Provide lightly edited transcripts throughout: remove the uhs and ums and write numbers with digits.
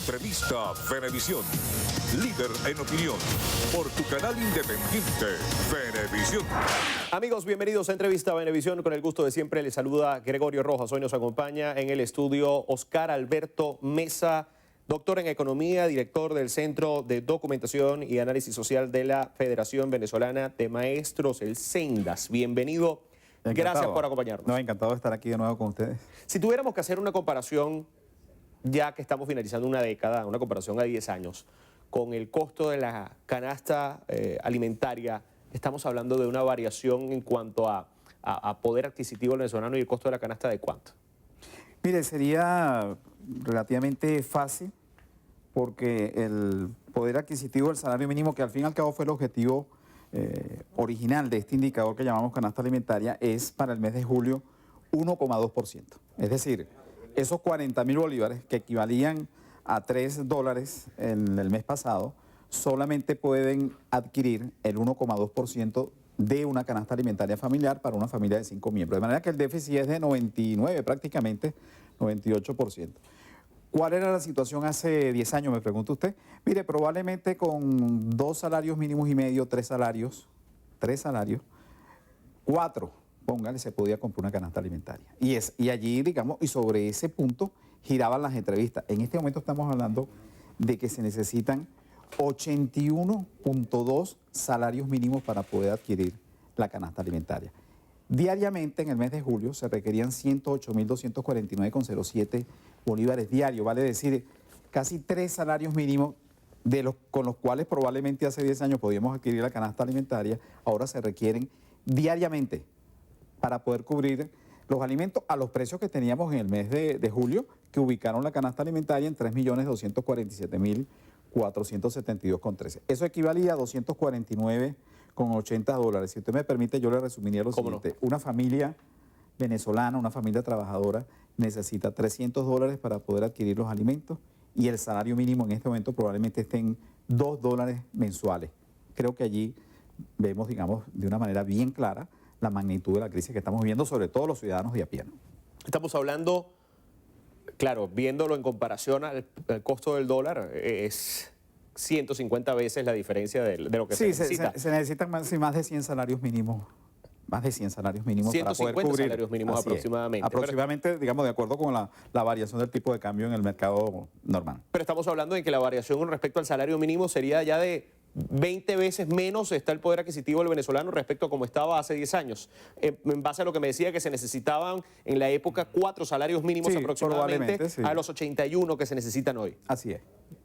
Entrevista Venevisión. Líder en opinión. Por tu canal independiente, Venevisión. Amigos, bienvenidos a Entrevista Venevisión. Con el gusto de siempre les saluda Gregorio Rojas. Hoy nos acompaña en el estudio Oscar Alberto Mesa, doctor en Economía, director del Centro de Documentación y Análisis Social de la Federación Venezolana de Maestros, el CENDAS. Bienvenido. Encantado. Gracias por acompañarnos. No, encantado de estar aquí de nuevo con ustedes. Si tuviéramos que hacer una comparación, ya que estamos finalizando una década, una comparación a 10 años, con el costo de la canasta alimentaria, estamos hablando de una variación en cuanto a poder adquisitivo del venezolano y el costo de la canasta, ¿de cuánto? Mire, sería relativamente fácil porque el poder adquisitivo del salario mínimo, que al fin y al cabo fue el objetivo original de este indicador que llamamos canasta alimentaria, es para el mes de julio 1,2%. Es decir, esos 40.000 bolívares que equivalían a $3 en el mes pasado, solamente pueden adquirir el 1,2% de una canasta alimentaria familiar para una familia de 5 miembros. De manera que el déficit es de 99, prácticamente 98%. ¿Cuál era la situación hace 10 años, me pregunta usted? Mire, probablemente con 2 salarios mínimos y medio, 3 salarios, 4, póngale, se podía comprar una canasta alimentaria. Y allí, digamos, y sobre ese punto giraban las entrevistas. En este momento estamos hablando de que se necesitan 81.2 salarios mínimos para poder adquirir la canasta alimentaria. Diariamente, en el mes de julio, se requerían 108.249,07 bolívares diarios, vale decir, casi 3 salarios mínimos con los cuales probablemente hace 10 años podíamos adquirir la canasta alimentaria, ahora se requieren diariamente para poder cubrir los alimentos a los precios que teníamos en el mes de julio, que ubicaron la canasta alimentaria en 3.247.472,13. Eso equivalía a $249,80. Si usted me permite, yo le resumiría lo siguiente. No? Una familia venezolana, una familia trabajadora, necesita $300 para poder adquirir los alimentos y el salario mínimo en este momento probablemente esté en $2 mensuales. Creo que allí vemos, digamos, de una manera bien clara la magnitud de la crisis que estamos viviendo, sobre todo los ciudadanos de a pie, ¿no? Estamos hablando, claro, viéndolo en comparación al costo del dólar, es 150 veces la diferencia de lo que se necesita. Se necesitan más de 100 salarios mínimos. Más de 100 salarios mínimos para poder cubrir. 150 salarios mínimos aproximadamente. Aproximadamente, digamos, de acuerdo con la variación del tipo de cambio en el mercado normal. Pero estamos hablando de que la variación con respecto al salario mínimo sería ya de 20 veces menos está el poder adquisitivo del venezolano respecto a como estaba hace 10 años. En base a lo que me decía que se necesitaban en la época 4 salarios mínimos aproximadamente a los 81 que se necesitan hoy. Así es.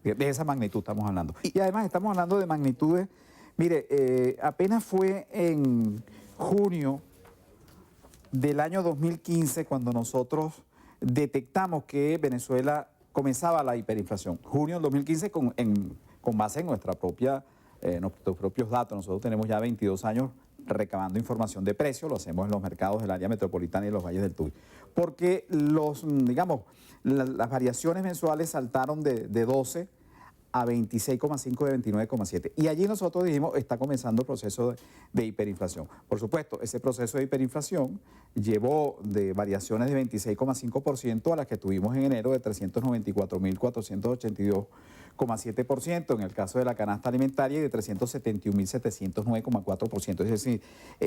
De esa magnitud estamos hablando. Y además estamos hablando de magnitudes. Mire, apenas fue en junio del año 2015 cuando nosotros detectamos que Venezuela comenzaba la hiperinflación. Junio del 2015 con base en nuestros propios datos. Nosotros tenemos ya 22 años recabando información de precios, lo hacemos en los mercados del área metropolitana y los valles del Tuy. Porque las variaciones mensuales saltaron de 12 a 26,5 de 29,7. Y allí nosotros dijimos, está comenzando el proceso de hiperinflación. Por supuesto, ese proceso de hiperinflación llevó de variaciones de 26,5% a las que tuvimos en enero de 394.482,7%, en el caso de la canasta alimentaria y de 371.709,4%. Es decir,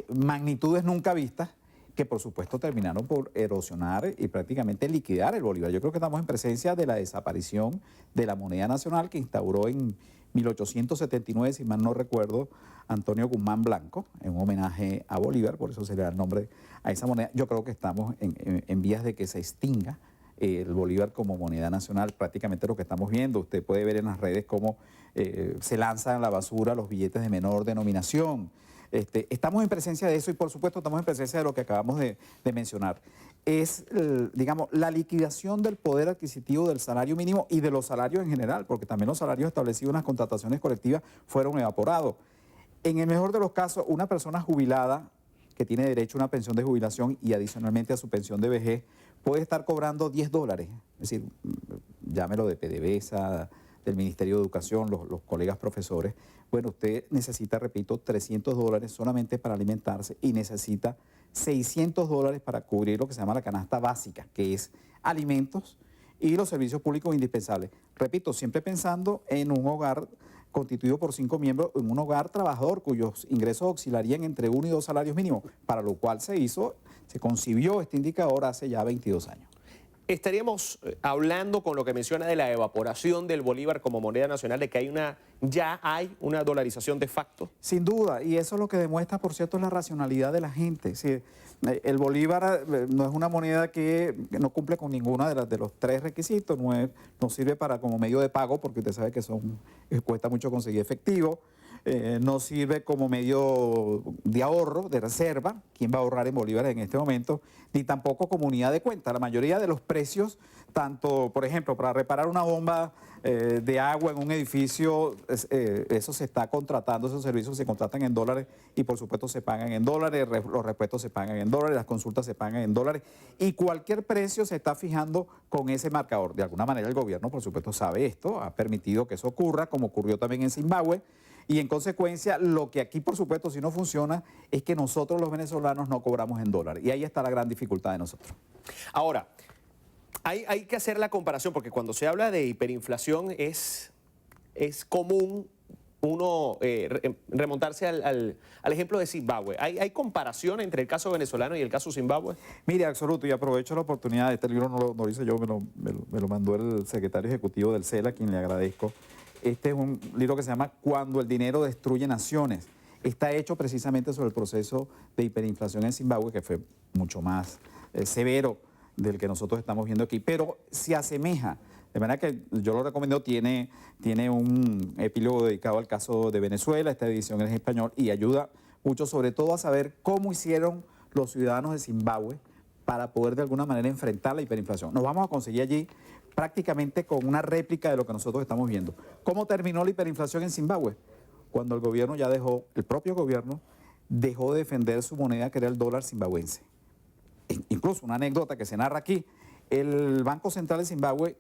magnitudes nunca vistas que por supuesto terminaron por erosionar y prácticamente liquidar el bolívar. Yo creo que estamos en presencia de la desaparición de la moneda nacional que instauró en 1879, si mal no recuerdo, Antonio Guzmán Blanco, en homenaje a Bolívar, por eso se le da el nombre a esa moneda. Yo creo que estamos en vías de que se extinga el bolívar como moneda nacional, prácticamente lo que estamos viendo. Usted puede ver en las redes cómo se lanzan a la basura los billetes de menor denominación. Estamos en presencia de eso y por supuesto estamos en presencia de lo que acabamos de mencionar. Es, digamos, la liquidación del poder adquisitivo del salario mínimo y de los salarios en general, porque también los salarios establecidos en las contrataciones colectivas fueron evaporados. En el mejor de los casos, una persona jubilada que tiene derecho a una pensión de jubilación y adicionalmente a su pensión de vejez puede estar cobrando $10. Es decir, llámelo de PDVSA, del Ministerio de Educación, los colegas profesores. Bueno, usted necesita, repito, $300 solamente para alimentarse y necesita $600 para cubrir lo que se llama la canasta básica, que es alimentos y los servicios públicos indispensables. Repito, siempre pensando en un hogar constituido por 5 miembros, en un hogar trabajador cuyos ingresos oscilarían entre 1 y 2 salarios mínimos, para lo cual se concibió este indicador hace ya 22 años. Estaríamos hablando con lo que menciona de la evaporación del bolívar como moneda nacional, de que ya hay una dolarización de facto. Sin duda, y eso es lo que demuestra, por cierto, la racionalidad de la gente. Sí, el bolívar no es una moneda que no cumple con ninguna de los 3 requisitos, no sirve como medio de pago, porque usted sabe que cuesta mucho conseguir efectivo. No sirve como medio de ahorro, de reserva, ¿quién va a ahorrar en bolívares en este momento? Ni tampoco como unidad de cuenta. La mayoría de los precios, tanto, por ejemplo, para reparar una bomba de agua en un edificio, eso se está contratando, esos servicios se contratan en dólares y por supuesto se pagan en dólares, los repuestos se pagan en dólares, las consultas se pagan en dólares y cualquier precio se está fijando con ese marcador. De alguna manera el gobierno, por supuesto, sabe esto, ha permitido que eso ocurra, como ocurrió también en Zimbabue. Y en consecuencia, lo que aquí, por supuesto, si no funciona, es que nosotros los venezolanos no cobramos en dólares. Y ahí está la gran dificultad de nosotros. Ahora, hay que hacer la comparación, porque cuando se habla de hiperinflación es común uno remontarse al ejemplo de Zimbabue. ¿Hay comparación entre el caso venezolano y el caso Zimbabue? Mire, absoluto, y aprovecho la oportunidad. Este libro no lo hice yo, me lo mandó el secretario ejecutivo del CELA, a quien le agradezco. Este es un libro que se llama Cuando el dinero destruye naciones. Está hecho precisamente sobre el proceso de hiperinflación en Zimbabue, que fue mucho más severo del que nosotros estamos viendo aquí, pero se asemeja. De manera que yo lo recomiendo, tiene un epílogo dedicado al caso de Venezuela, esta edición es en español, y ayuda mucho sobre todo a saber cómo hicieron los ciudadanos de Zimbabue para poder de alguna manera enfrentar la hiperinflación. Nos vamos a conseguir allí prácticamente con una réplica de lo que nosotros estamos viendo. ¿Cómo terminó la hiperinflación en Zimbabue? Cuando el propio gobierno dejó de defender su moneda, que era el dólar zimbabuense. Incluso una anécdota que se narra aquí, el Banco Central de Zimbabue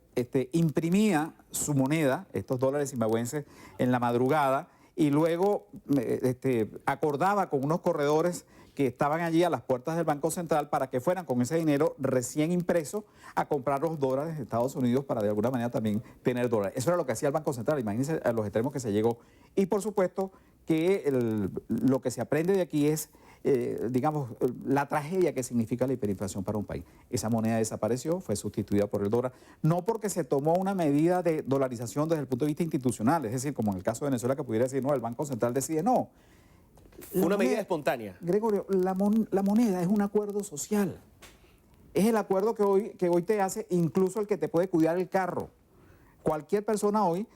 imprimía su moneda, estos dólares zimbabuenses, en la madrugada y luego acordaba con unos corredores que estaban allí a las puertas del Banco Central para que fueran con ese dinero recién impreso a comprar los dólares de Estados Unidos para de alguna manera también tener dólares. Eso era lo que hacía el Banco Central, imagínense a los extremos que se llegó. Y por supuesto que lo que se aprende de aquí es, digamos, la tragedia que significa la hiperinflación para un país. Esa moneda desapareció, fue sustituida por el dólar, no porque se tomó una medida de dolarización desde el punto de vista institucional, es decir, como en el caso de Venezuela que pudiera decir, no, el Banco Central decide, no. Una medida espontánea. Gregorio, la moneda es un acuerdo social. Es el acuerdo que hoy te hace incluso el que te puede cuidar el carro. Cualquier persona hoy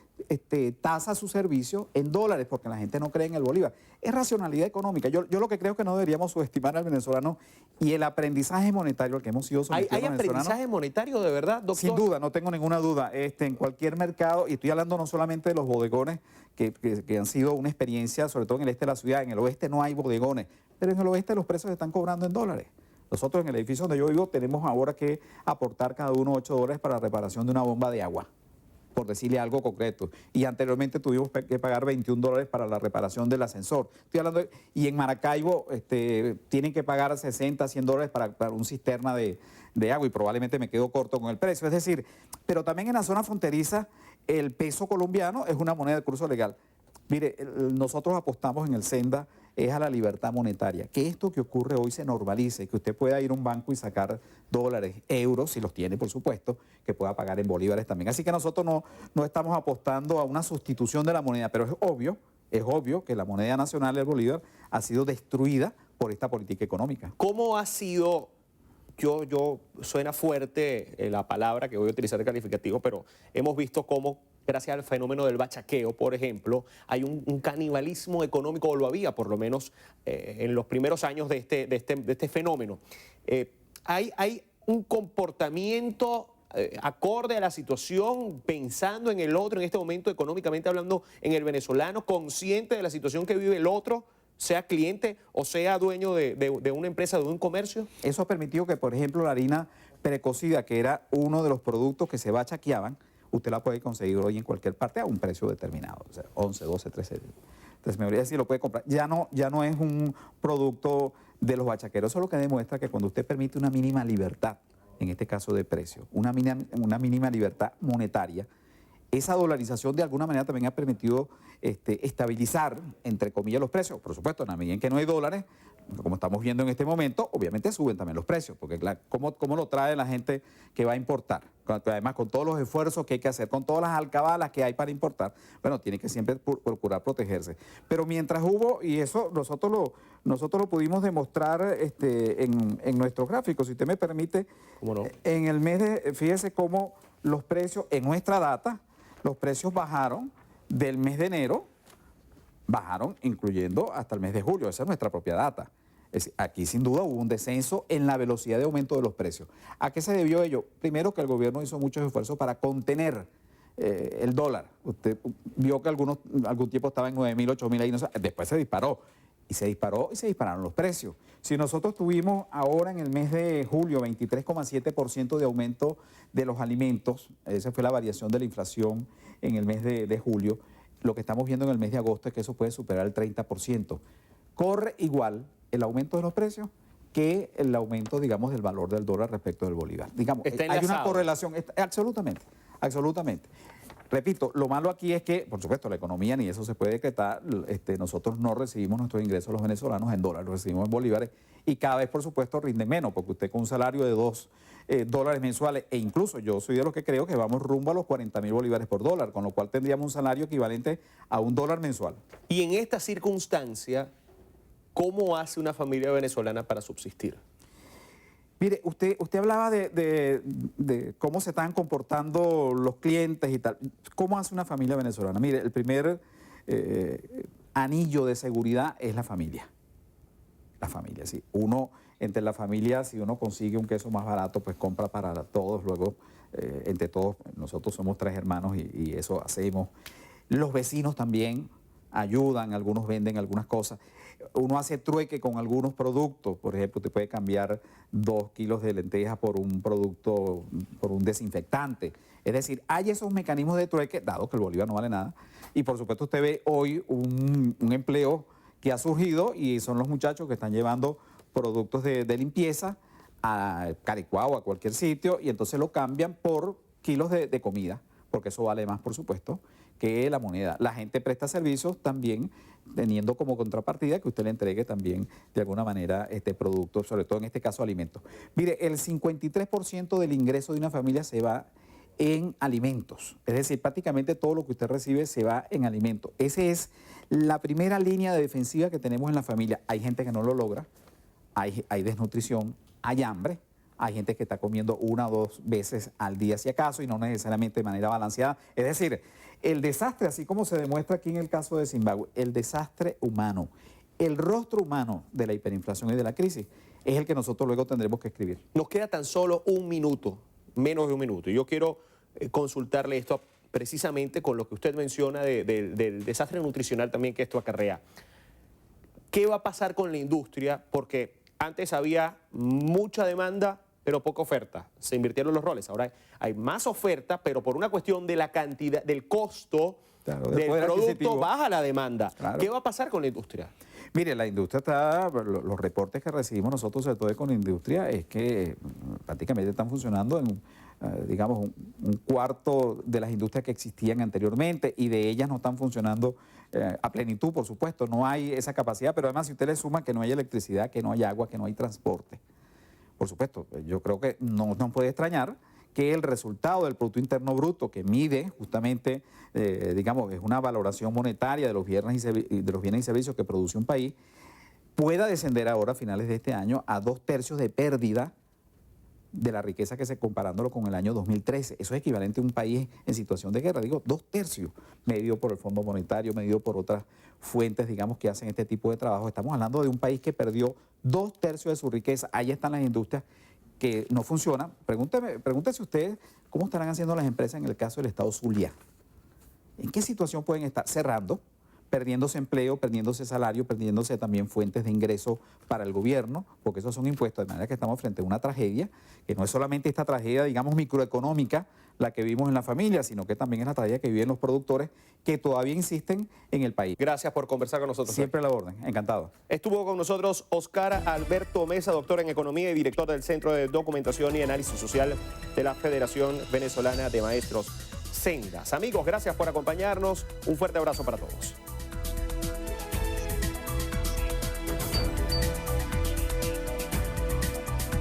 tasa su servicio en dólares porque la gente no cree en el bolívar. Es racionalidad económica. Yo lo que creo que no deberíamos subestimar al venezolano y el aprendizaje monetario al que hemos sido sometidos. ¿Hay aprendizaje monetario de verdad, doctor? Sin duda, no tengo ninguna duda. En cualquier mercado, y estoy hablando no solamente de los bodegones que han sido una experiencia, sobre todo en el este de la ciudad. En el oeste no hay bodegones, pero en el oeste los precios se están cobrando en dólares. Nosotros en el edificio donde yo vivo tenemos ahora que aportar cada uno $8 para la reparación de una bomba de agua, por decirle algo concreto. Y anteriormente tuvimos que pagar $21 para la reparación del ascensor. Estoy hablando y en Maracaibo tienen que pagar $60, $100 para un cisterna de agua y probablemente me quedo corto con el precio. Es decir, pero también en la zona fronteriza el peso colombiano es una moneda de curso legal. Mire, nosotros apostamos en el Senda es a la libertad monetaria, que esto que ocurre hoy se normalice, que usted pueda ir a un banco y sacar dólares, euros, si los tiene, por supuesto, que pueda pagar en bolívares también. Así que nosotros no estamos apostando a una sustitución de la moneda, pero es obvio que la moneda nacional, el bolívar, ha sido destruida por esta política económica. ¿Cómo ha sido? Suena fuerte la palabra que voy a utilizar de calificativo, pero hemos visto cómo, gracias al fenómeno del bachaqueo, por ejemplo, hay un canibalismo económico, o lo había por lo menos en los primeros años de este fenómeno. Hay un comportamiento acorde a la situación, pensando en el otro, en este momento económicamente hablando, en el venezolano, consciente de la situación que vive el otro, sea cliente o sea dueño de una empresa, de un comercio. Eso ha permitido que, por ejemplo, la harina precocida, que era uno de los productos que se bachaqueaban, usted la puede conseguir hoy en cualquier parte a un precio determinado, o sea, 11, 12, 13. Entonces, me voy a decir, lo puede comprar. Ya no es un producto de los bachaqueros. Eso es lo que demuestra que cuando usted permite una mínima libertad en este caso de precio, una mínima libertad monetaria, esa dolarización de alguna manera también ha permitido estabilizar, entre comillas, los precios. Por supuesto, en la medida en que no hay dólares, como estamos viendo en este momento, obviamente suben también los precios, porque ¿cómo lo trae la gente que va a importar? Además, con todos los esfuerzos que hay que hacer, con todas las alcabalas que hay para importar, bueno, tiene que siempre procurar protegerse. Pero mientras hubo, y eso nosotros lo pudimos demostrar en nuestros gráficos, si usted me permite, ¿Cómo no? en el mes de, fíjese cómo los precios, en nuestra data, los precios bajaron del mes de enero, bajaron incluyendo hasta el mes de julio. Esa es nuestra propia data. Es decir, aquí sin duda hubo un descenso en la velocidad de aumento de los precios. ¿A qué se debió ello? Primero, que el gobierno hizo muchos esfuerzos para contener el dólar. Usted vio que algún tiempo estaba en 9.000, 8.000 ahí, no sé, después se disparó. Y se dispararon los precios. Si nosotros tuvimos ahora en el mes de julio 23,7% de aumento de los alimentos, esa fue la variación de la inflación en el mes de julio, lo que estamos viendo en el mes de agosto es que eso puede superar el 30%. Corre igual el aumento de los precios que el aumento, digamos, del valor del dólar respecto del bolívar. Digamos, hay una correlación, absolutamente, absolutamente. Repito, lo malo aquí es que, por supuesto, la economía ni eso se puede decretar. Nosotros no recibimos nuestros ingresos los venezolanos en dólares, los recibimos en bolívares y cada vez, por supuesto, rinden menos, porque usted con un salario de $2 mensuales, e incluso yo soy de los que creo que vamos rumbo a los 40.000 bolívares por dólar, con lo cual tendríamos un salario equivalente a $1 mensual. Y en esta circunstancia, ¿cómo hace una familia venezolana para subsistir? Mire, usted hablaba de cómo se están comportando los clientes y tal. ¿Cómo hace una familia venezolana? Mire, el primer anillo de seguridad es la familia. La familia, sí. Entre la familia, si uno consigue un queso más barato, pues compra para todos. Luego, entre todos, nosotros somos 3 hermanos y eso hacemos. Los vecinos también ayudan, algunos venden algunas cosas. Uno hace trueque con algunos productos. Por ejemplo, usted puede cambiar 2 kilos de lentejas por un producto, por un desinfectante. Es decir, hay esos mecanismos de trueque, dado que el bolívar no vale nada. Y por supuesto usted ve hoy un empleo que ha surgido y son los muchachos que están llevando productos de limpieza a Caricuá o a cualquier sitio y entonces lo cambian por kilos de comida, porque eso vale más, por supuesto, que la moneda. La gente presta servicios también teniendo como contrapartida que usted le entregue también de alguna manera productos, sobre todo en este caso alimentos. Mire, el 53% del ingreso de una familia se va en alimentos, es decir, prácticamente todo lo que usted recibe se va en alimentos. Esa es la primera línea de defensiva que tenemos en la familia. Hay gente que no lo logra, hay desnutrición, hay hambre. Hay gente que está comiendo 1 o 2 veces al día si acaso y no necesariamente de manera balanceada. Es decir, el desastre, así como se demuestra aquí en el caso de Zimbabue, el desastre humano, el rostro humano de la hiperinflación y de la crisis es el que nosotros luego tendremos que escribir. Nos queda tan solo 1 minuto, menos de 1 minuto. Y yo quiero consultarle esto precisamente con lo que usted menciona del desastre nutricional también que esto acarrea. ¿Qué va a pasar con la industria? Porque antes había mucha demanda, pero poca oferta. Se invirtieron los roles. Ahora hay más oferta, pero por una cuestión de la cantidad, del costo del producto, baja la demanda. Claro. ¿Qué va a pasar con la industria? Mire, la industria está, los reportes que recibimos nosotros, sobre todo con la industria, es que prácticamente están funcionando en, digamos, un cuarto de las industrias que existían anteriormente y de ellas no están funcionando a plenitud, por supuesto. No hay esa capacidad, pero además si usted le suma que no hay electricidad, que no hay agua, que no hay transporte. Por supuesto, yo creo que no puede extrañar que el resultado del Producto Interno Bruto, que mide justamente, digamos, es una valoración monetaria de los bienes y servicios que produce un país, pueda descender ahora a finales de este año a 2/3 de pérdida de la riqueza que se comparándolo con el año 2013. Eso es equivalente a un país en situación de guerra. Digo, 2/3, medido por el Fondo Monetario, medido por otras fuentes, digamos, que hacen este tipo de trabajo. Estamos hablando de un país que perdió 2/3 de su riqueza. Ahí están las industrias que no funcionan. Pregúntese ustedes cómo estarán haciendo las empresas en el caso del estado Zulia. ¿En qué situación pueden estar? Cerrando, perdiéndose empleo, perdiéndose salario, perdiéndose también fuentes de ingreso para el gobierno, porque esos son impuestos, de manera que estamos frente a una tragedia, que no es solamente esta tragedia, digamos, microeconómica, la que vivimos en la familia, sino que también es la tragedia que viven los productores que todavía insisten en el país. Gracias por conversar con nosotros. Siempre a la orden, encantado. Estuvo con nosotros Oscar Alberto Mesa, doctor en Economía y director del Centro de Documentación y Análisis Social de la Federación Venezolana de Maestros, SENDAS. Amigos, gracias por acompañarnos. Un fuerte abrazo para todos.